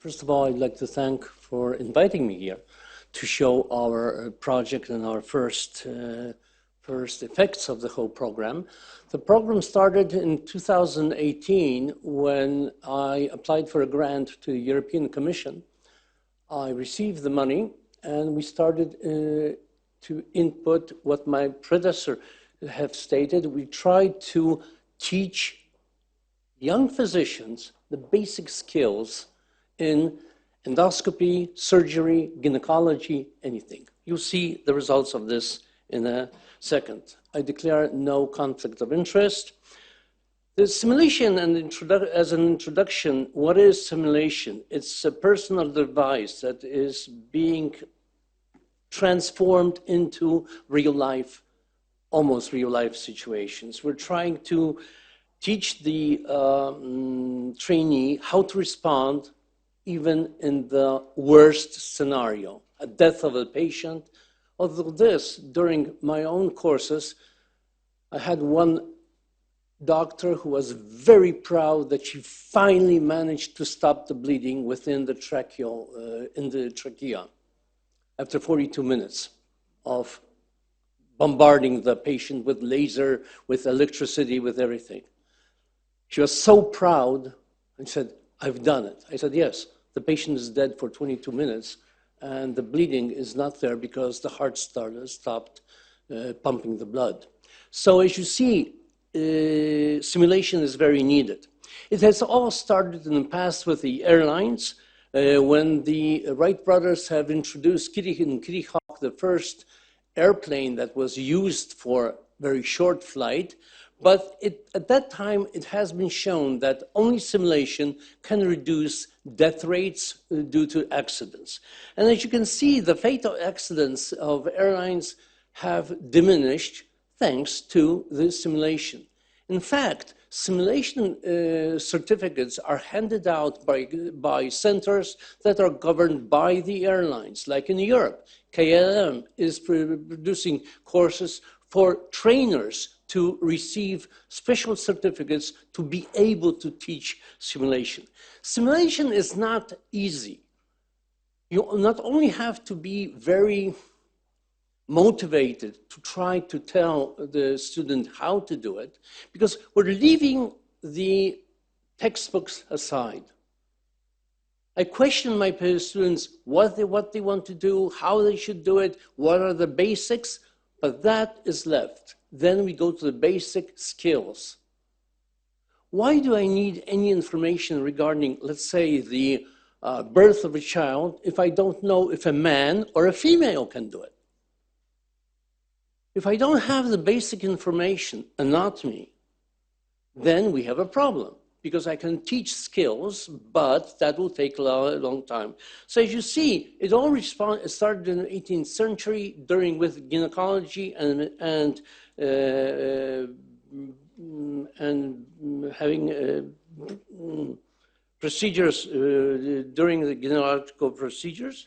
First of all, I'd like to thank for inviting me here to show our project and our first effects of the whole program. The program started in 2018 when I applied for a grant to the European Commission. I received the money and we started to input what my predecessor have stated. We tried to teach young physicians the basic skills in endoscopy, surgery, gynecology, anything. You'll see the results of this in a second. I declare no conflict of interest. The simulation, and as an introduction, what is simulation? It's a personal device that is being transformed into real life, almost real life situations. We're trying to teach the trainee how to respond even in the worst scenario, a death of a patient. Although this, during my own courses, I had one doctor who was very proud that she finally managed to stop the bleeding within the trachea after 42 minutes of bombarding the patient with laser, with electricity, with everything. She was so proud and said, "I've done it." I said, "Yes, the patient is dead for 22 minutes and the bleeding is not there because the heart stopped pumping the blood." So as you see, simulation is very needed. It has all started in the past with the airlines, when the Wright brothers have introduced Kitty Hawk, the first airplane that was used for very short flight. But at that time, it has been shown that only simulation can reduce death rates due to accidents. And as you can see, the fatal accidents of airlines have diminished thanks to the simulation. In fact, simulation certificates are handed out by centers that are governed by the airlines. Like in Europe, KLM is producing courses for trainers to receive special certificates to be able to teach simulation. Simulation is not easy. You not only have to be very motivated to try to tell the student how to do it, because we're leaving the textbooks aside. I question my students what they want to do, how they should do it, what are the basics, but that is left. Then we go to the basic skills. Why do I need any information regarding, let's say, the birth of a child if I don't know if a man or a female can do it? If I don't have the basic information, anatomy, then we have a problem, because I can teach skills, but that will take a long time. So as you see, it all started in the 18th century with gynecology and having procedures during the gynecological procedures.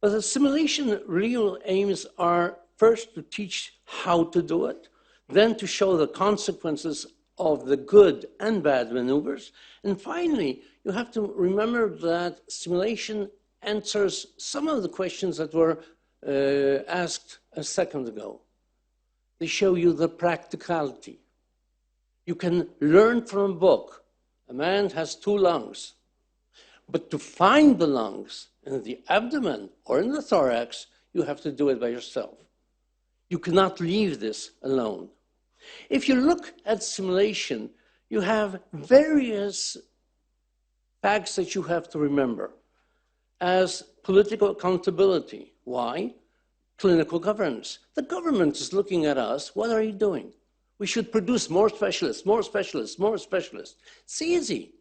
But the simulation real aims are first to teach how to do it, then to show the consequences of the good and bad maneuvers. And finally, you have to remember that simulation answers some of the questions that were asked a second ago. They show you the practicality. You can learn from a book. A man has 2 lungs. But to find the lungs in the abdomen or in the thorax, you have to do it by yourself. You cannot leave this alone. If you look at simulation, you have various facts that you have to remember. As political accountability. Why? Clinical governance. The government is looking at us. What are you doing? We should produce more specialists, more specialists, more specialists. It's easy.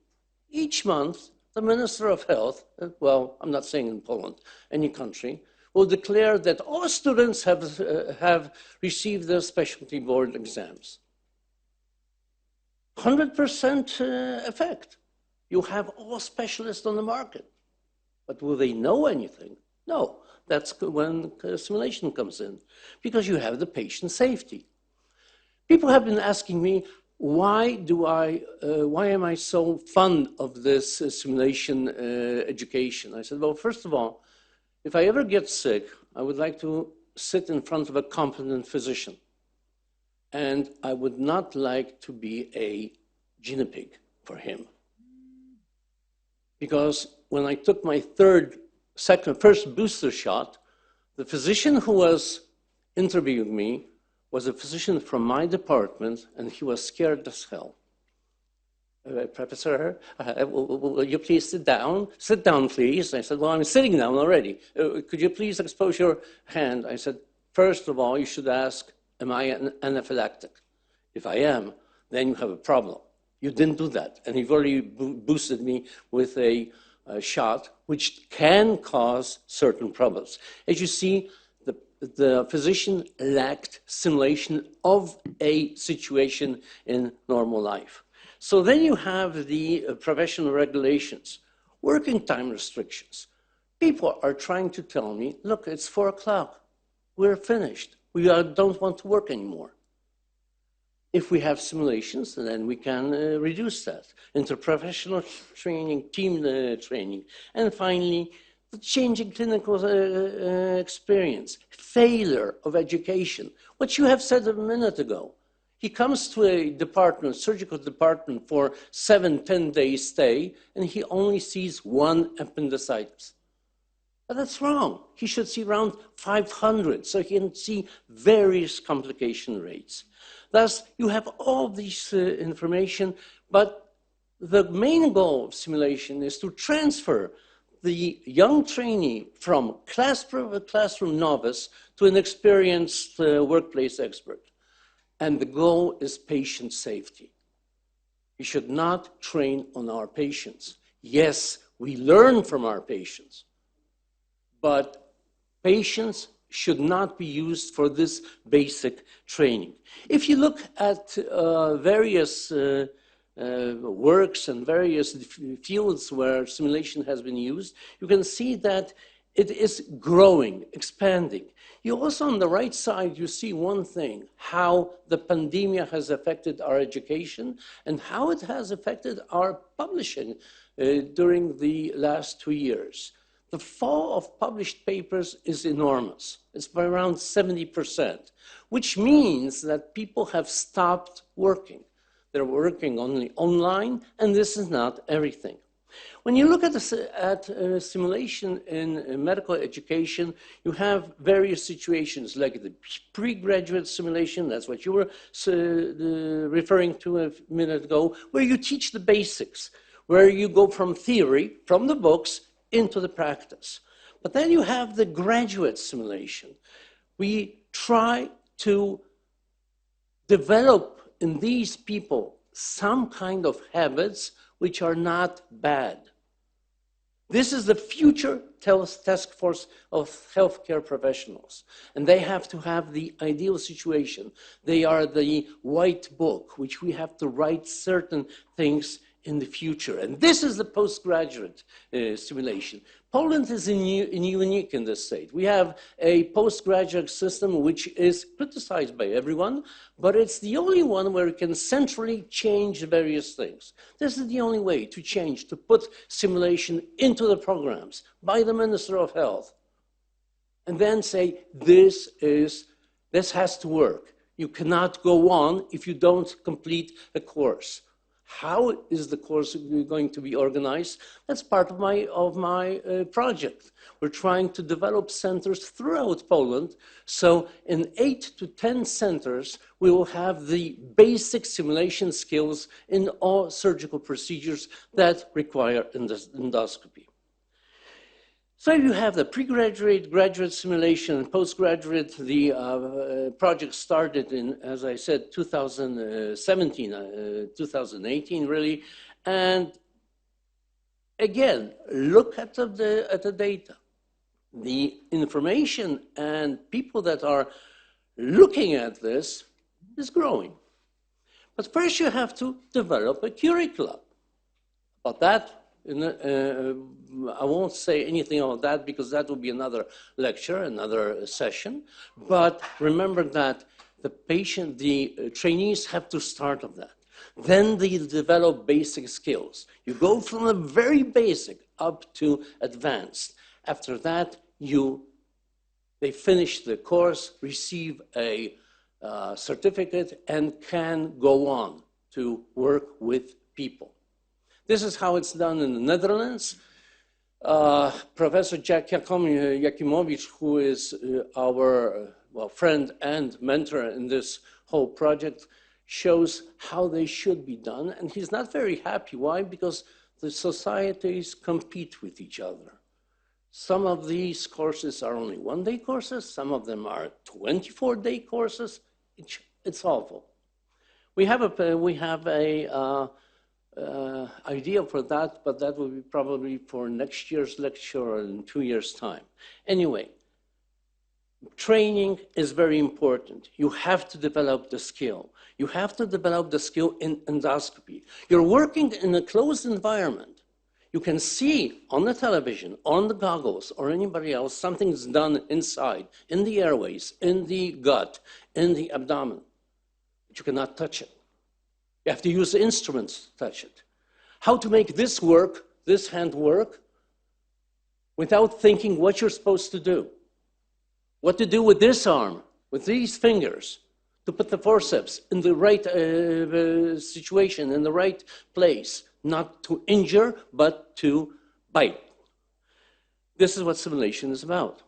Each month, the Minister of Health, well, I'm not saying in Poland, any country, will declare that all students have received their specialty board exams. 100% effect. You have all specialists on the market. But will they know anything? No. That's when simulation comes in, because you have the patient safety. People have been asking me, why am I so fond of this simulation education? I said, well, first of all, if I ever get sick, I would like to sit in front of a competent physician. And I would not like to be a guinea pig for him. Because when I took my first booster shot, the physician who was interviewing me was a physician from my department, and he was scared as hell. Professor, will you please sit down? Sit down, please. I said, well, I'm sitting down already. Could you please expose your hand? I said, first of all, you should ask, am I anaphylactic? If I am, then you have a problem. You didn't do that. And you've already boosted me with a shot, which can cause certain problems. As you see, the physician lacked simulation of a situation in normal life. So then you have the professional regulations, working time restrictions. People are trying to tell me, look, it's 4 o'clock. We're finished. We don't want to work anymore. If we have simulations, then we can reduce that. Interprofessional training, team training. And finally, the changing clinical experience, failure of education. What you have said a minute ago. He comes to a department, surgical department, for 7-10 days stay, and he only sees 1 appendicitis. But that's wrong. He should see around 500, so he can see various complication rates. Thus, you have all this information, but the main goal of simulation is to transfer the young trainee from classroom novice to an experienced workplace expert. And the goal is patient safety. We should not train on our patients. Yes, we learn from our patients, but patients should not be used for this basic training. If you look at various works and various fields where simulation has been used, you can see that it is growing, expanding. You also, on the right side, you see one thing, how the pandemic has affected our education and how it has affected our publishing during the last 2 years. The fall of published papers is enormous. It's by around 70%, which means that people have stopped working. They're working only online, and this is not everything. When you look at simulation in medical education, you have various situations like the pre-graduate simulation, that's what you were referring to a minute ago, where you teach the basics, where you go from theory, from the books, into the practice. But then you have the graduate simulation. We try to develop in these people some kind of habits which are not bad. This is the future task force of healthcare professionals, and they have to have the ideal situation. They are the white book, which we have to write certain things in the future. And this is the postgraduate simulation. Poland is unique in this state. We have a postgraduate system which is criticized by everyone, but it's the only one where it can centrally change various things. This is the only way to change, to put simulation into the programs by the Minister of Health. And then say, this has to work. You cannot go on if you don't complete a course. How is the course going to be organized? That's part of my project. We're trying to develop centers throughout Poland. So in 8 to 10 centers, we will have the basic simulation skills in all surgical procedures that require endoscopy. So you have the pre-graduate, graduate simulation, and postgraduate. The project started in, as I said, 2017, 2018, really. And again, look at the data. The information and people that are looking at this is growing. But first you have to develop a curriculum. About that, I won't say anything about that because that will be another lecture, another session. But remember that the trainees have to start on that. Then they develop basic skills. You go from the very basic up to advanced. After that, they finish the course, receive a certificate, and can go on to work with people. This is how it's done in the Netherlands. Professor Jack Jakimowicz, who is our friend and mentor in this whole project, shows how they should be done. And he's not very happy. Why? Because the societies compete with each other. Some of these courses are only one-day courses. Some of them are 24-day courses. It's awful. We have a idea for that, but that will be probably for next year's lecture or in 2 years' time. Anyway, training is very important. You have to develop the skill. You have to develop the skill in endoscopy. You're working in a closed environment. You can see on the television, on the goggles, or anybody else, something's done inside, in the airways, in the gut, in the abdomen. But you cannot touch it. You have to use the instruments to touch it. How to make this work, this hand work, without thinking what you're supposed to do. What to do with this arm, with these fingers, to put the forceps in the right situation, in the right place, not to injure, but to bite. This is what simulation is about.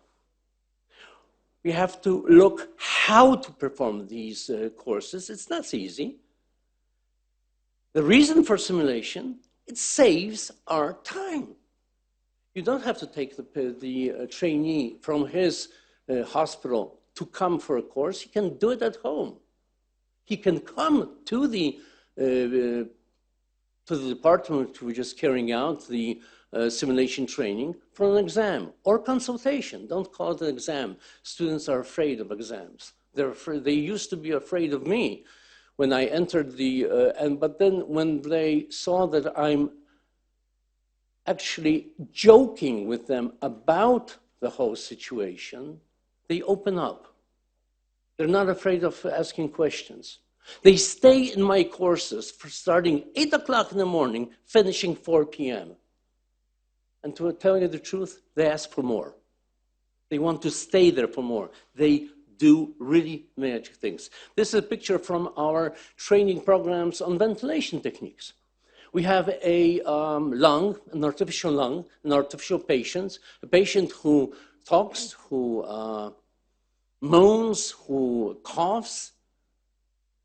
We have to look how to perform these courses. It's not easy. The reason for simulation, it saves our time. You don't have to take the trainee from his hospital to come for a course. He can do it at home. He can come to the department which is carrying out the simulation training for an exam or consultation. Don't call it an exam. Students are afraid of exams. They used to be afraid of me when I entered but then when they saw that I'm actually joking with them about the whole situation, they open up. They're not afraid of asking questions. They stay in my courses for starting 8 o'clock in the morning, finishing 4 p.m. And to tell you the truth, they ask for more. They want to stay there for more. They do really magic things. This is a picture from our training programs on ventilation techniques. We have a lung, an artificial patient, a patient who talks, who moans, who coughs,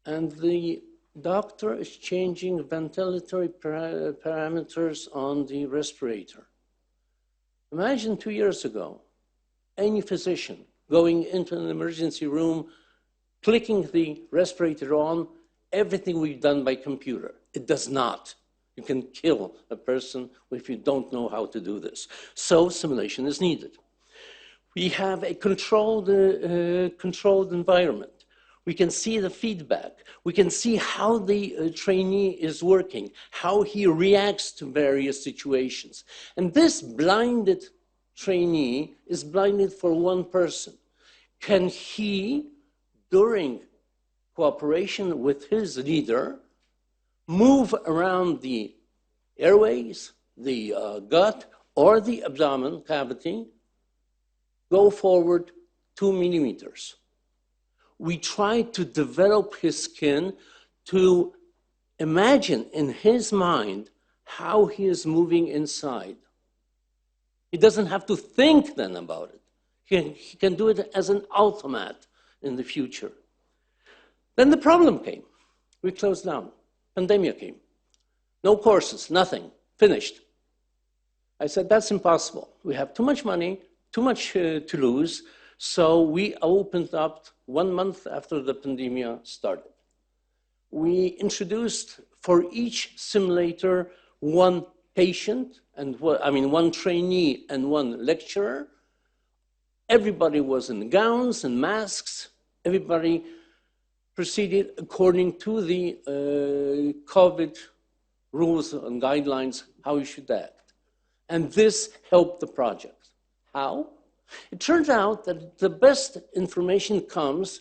and the doctor is changing ventilatory parameters on the respirator. Imagine 2 years ago, any physician going into an emergency room, clicking the respirator on, everything will be done by computer. It does not. You can kill a person if you don't know how to do this. So simulation is needed. We have a controlled environment. We can see the feedback. We can see how the trainee is working, how he reacts to various situations. And this blinded trainee is blinded for one person. Can he, during cooperation with his leader, move around the airways, the gut, or the abdomen cavity, go forward 2 millimeters? We try to develop his skin to imagine in his mind how he is moving inside. He doesn't have to think then about it. He can do it as an automat in the future. Then the problem came. We closed down. Pandemic came. No courses, nothing, finished. I said, that's impossible. We have too much money, too much to lose. So we opened up 1 month after the pandemic started. We introduced for each simulator one patient, one trainee and one lecturer. Everybody was in gowns and masks. Everybody proceeded according to the COVID rules and guidelines, how you should act. And this helped the project. How? It turns out that the best information comes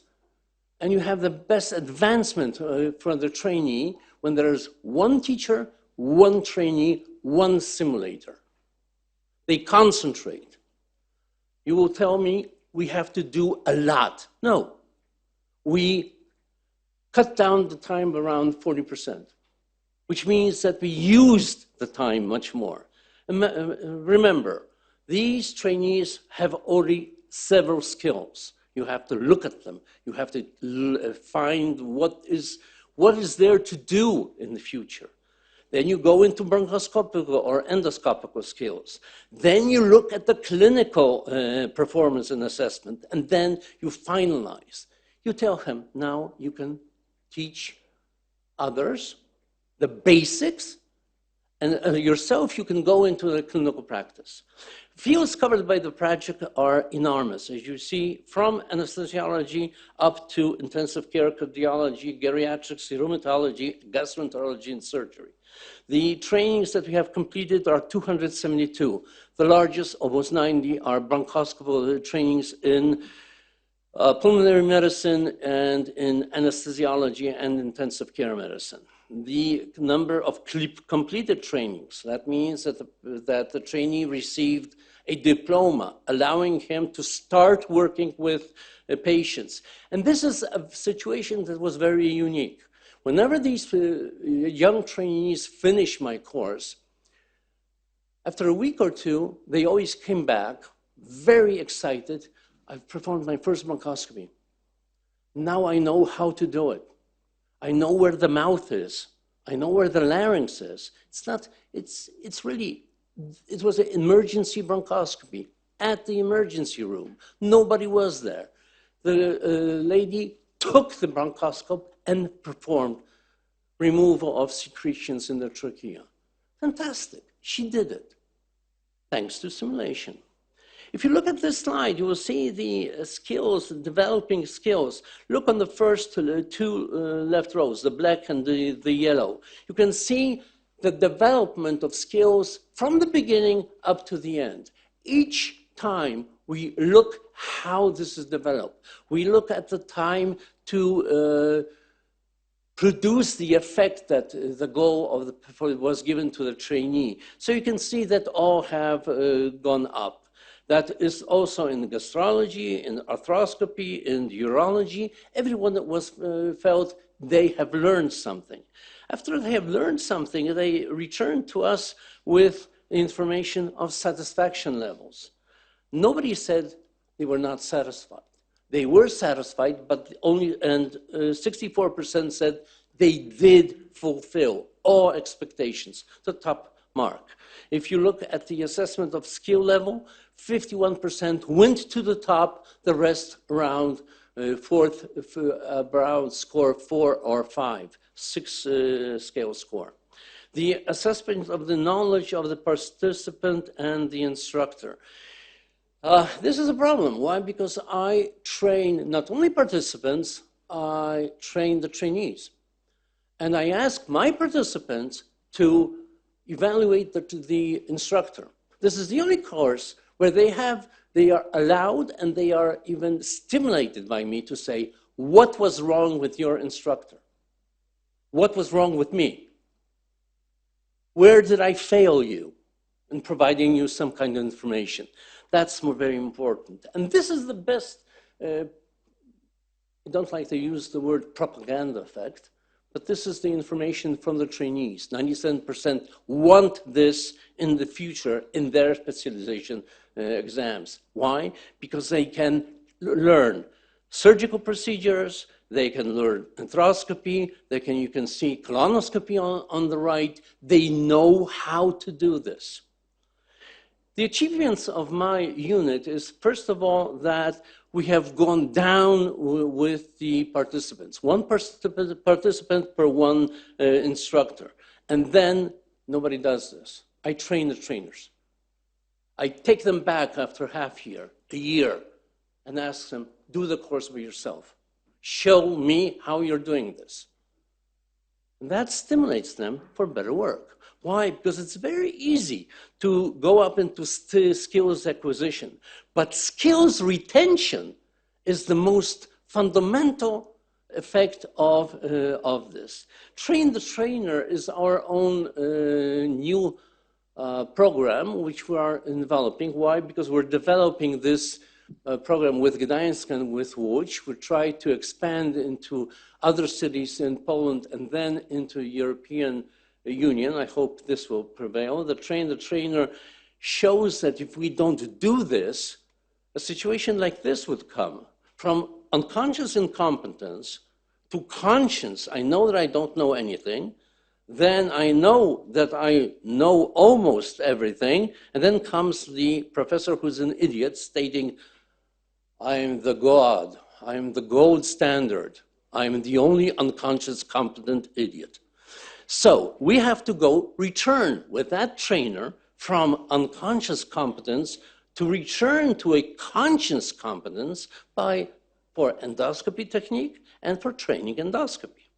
and you have the best advancement for the trainee when there's one teacher, one trainee, one simulator. They concentrate. You will tell me we have to do a lot. No. We cut down the time around 40%, which means that we used the time much more. Remember, these trainees have already several skills. You have to look at them. You have to find what is there to do in the future. Then you go into bronchoscopic or endoscopic skills. Then you look at the clinical performance and assessment, and then you finalize. You tell him, now you can teach others the basics, and yourself you can go into the clinical practice. Fields covered by the project are enormous, as you see, from anesthesiology up to intensive care, cardiology, geriatrics, rheumatology, gastroenterology, and surgery. The trainings that we have completed are 272. The largest, almost 90, are bronchoscopy trainings in pulmonary medicine and in anesthesiology and intensive care medicine. The number of completed trainings, that means that the trainee received a diploma, allowing him to start working with patients. And this is a situation that was very unique. Whenever these young trainees finish my course, after a week or two, they always came back very excited. I've performed my first bronchoscopy. Now I know how to do it. I know where the mouth is. I know where the larynx is. It was an emergency bronchoscopy at the emergency room. Nobody was there. The lady took the bronchoscope and performed removal of secretions in the trachea. Fantastic. She did it, thanks to simulation. If you look at this slide, you will see the skills, developing skills. Look on the first two left rows, the black and the yellow. You can see the development of skills from the beginning up to the end. Each time we look how this is developed. We look at the time to produce the effect that the goal of was given to the trainee. So you can see that all have gone up. That is also in gastrology, in arthroscopy, in urology. Everyone that was felt they have learned something. After they have learned something, they return to us with information of satisfaction levels. Nobody said they were not satisfied. They were satisfied, but only, and 64% said they did fulfill all expectations, the top mark. If you look at the assessment of skill level, 51% went to the top, the rest around around score 4 or 5, 6 scale score. The assessment of the knowledge of the participant and the instructor. This is a problem. Why? Because I train not only participants, I train the trainees. And I ask my participants to evaluate the instructor. This is the only course where they are allowed and they are even stimulated by me to say, what was wrong with your instructor? What was wrong with me? Where did I fail you in providing you some kind of information? That's very important. And this is the best, I don't like to use the word propaganda effect, but this is the information from the trainees. 97% want this in the future in their specialization exams. Why? Because they can learn surgical procedures, they can learn arthroscopy, you can see colonoscopy on the right. They know how to do this. The achievements of my unit is, first of all, that we have gone down with the participants. One participant per one instructor. And then nobody does this. I train the trainers. I take them back after half year, a year, and ask them, do the course by yourself. Show me how you're doing this. And that stimulates them for better work. Why? Because it's very easy to go up into skills acquisition. But skills retention is the most fundamental effect of this. Train the Trainer is our own new program which we are developing. Why? Because we're developing this program with Gdańsk and with Łódź. We try to expand into other cities in Poland and then into European Union. I hope this will prevail. The Train the Trainer shows that if we don't do this, a situation like this would come. From unconscious incompetence to conscious, I know that I don't know anything, then I know that I know almost everything, and then comes the professor who's an idiot stating, I'm the God, I'm the gold standard, I'm the only unconscious competent idiot. So we have to return with that trainer from unconscious competence to return to a conscious competence for endoscopy technique and for training endoscopy.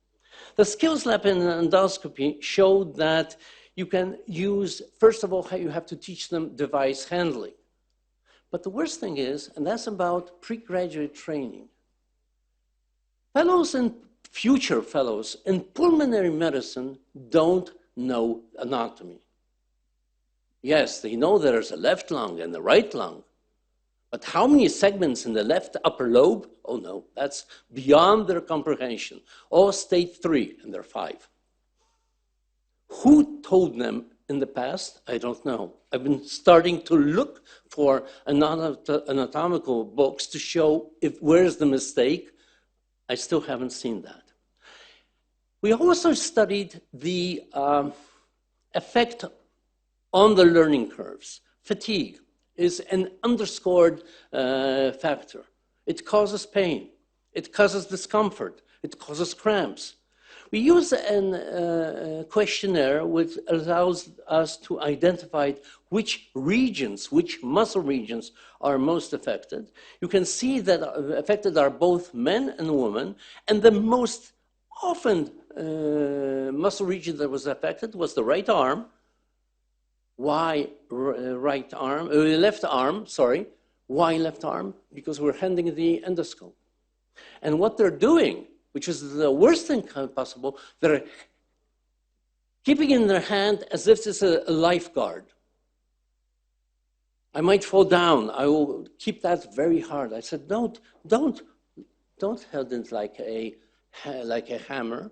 The skills lab in endoscopy showed that you can use, first of all, you have to teach them device handling. But the worst thing is, and that's about pre-graduate training, fellows and future fellows in pulmonary medicine don't know anatomy. Yes, they know there's a left lung and a right lung, but how many segments in the left upper lobe? Oh no, that's beyond their comprehension. All stage 3, and there are 5. Who told them in the past? I don't know. I've been starting to look for anatomical books to show where's the mistake. I still haven't seen that. We also studied the effect on the learning curves. Fatigue is an underscored factor. It causes pain. It causes discomfort. It causes cramps. We use a questionnaire which allows us to identify which regions, which muscle regions are most affected. You can see that affected are both men and women, and the most often muscle region that was affected was the right arm. Why right arm? Left arm, sorry. Why left arm? Because we're handling the endoscope. And what they're doing, which is the worst thing possible, they're keeping in their hand as if it's a lifeguard. I might fall down. I will keep that very hard. I said, don't hold it like a hammer.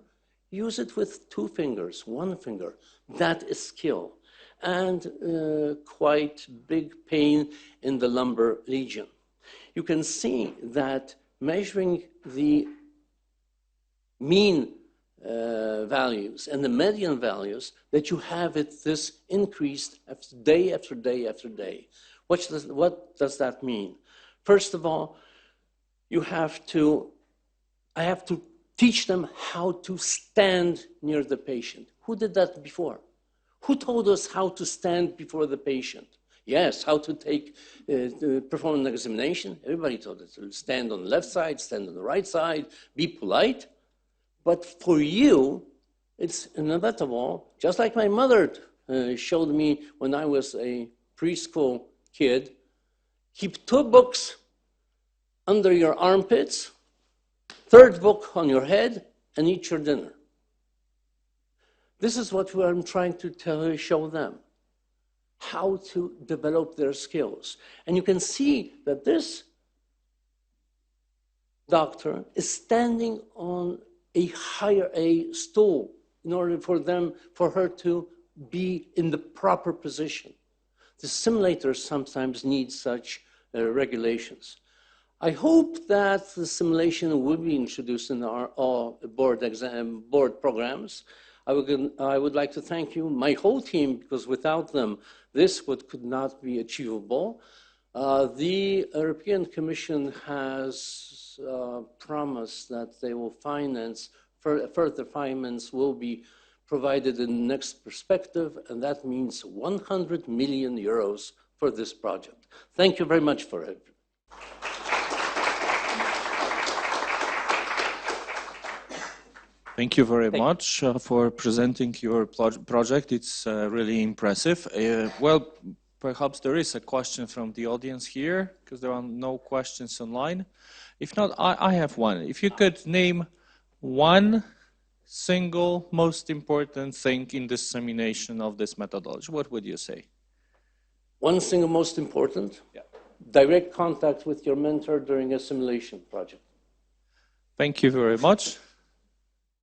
Use it with 2 fingers, 1 finger. That is skill. And quite big pain in the lumbar region. You can see that measuring the mean values and the median values, that you have this increased day after day after day. What does that mean? First of all, I have to teach them how to stand near the patient. Who did that before? Who told us how to stand before the patient? Yes, how to perform an examination. Everybody told us to stand on the left side, stand on the right side, be polite. But for you, it's inevitable. Just like my mother showed me when I was a preschool kid, keep 2 books under your armpits, 3rd book on your head, and eat your dinner. This is what I'm trying to show them, how to develop their skills. And you can see that this doctor is standing on a stool in order for her to be in the proper position. The simulators sometimes need such regulations. I hope that the simulation will be introduced in our board programs. I would like to thank you, my whole team, because without them, this could not be achievable. The European Commission has promised that they will finance, further finance will be provided in the next perspective, and that means 100 million euros for this project. Thank you very much for it. Thank you very much for presenting your project. It's really impressive. Well, perhaps there is a question from the audience here, because there are no questions online. If not, I have one. If you could name one single most important thing in dissemination of this methodology, what would you say? One single most important? Yeah. Direct contact with your mentor during a simulation project. Thank you very much.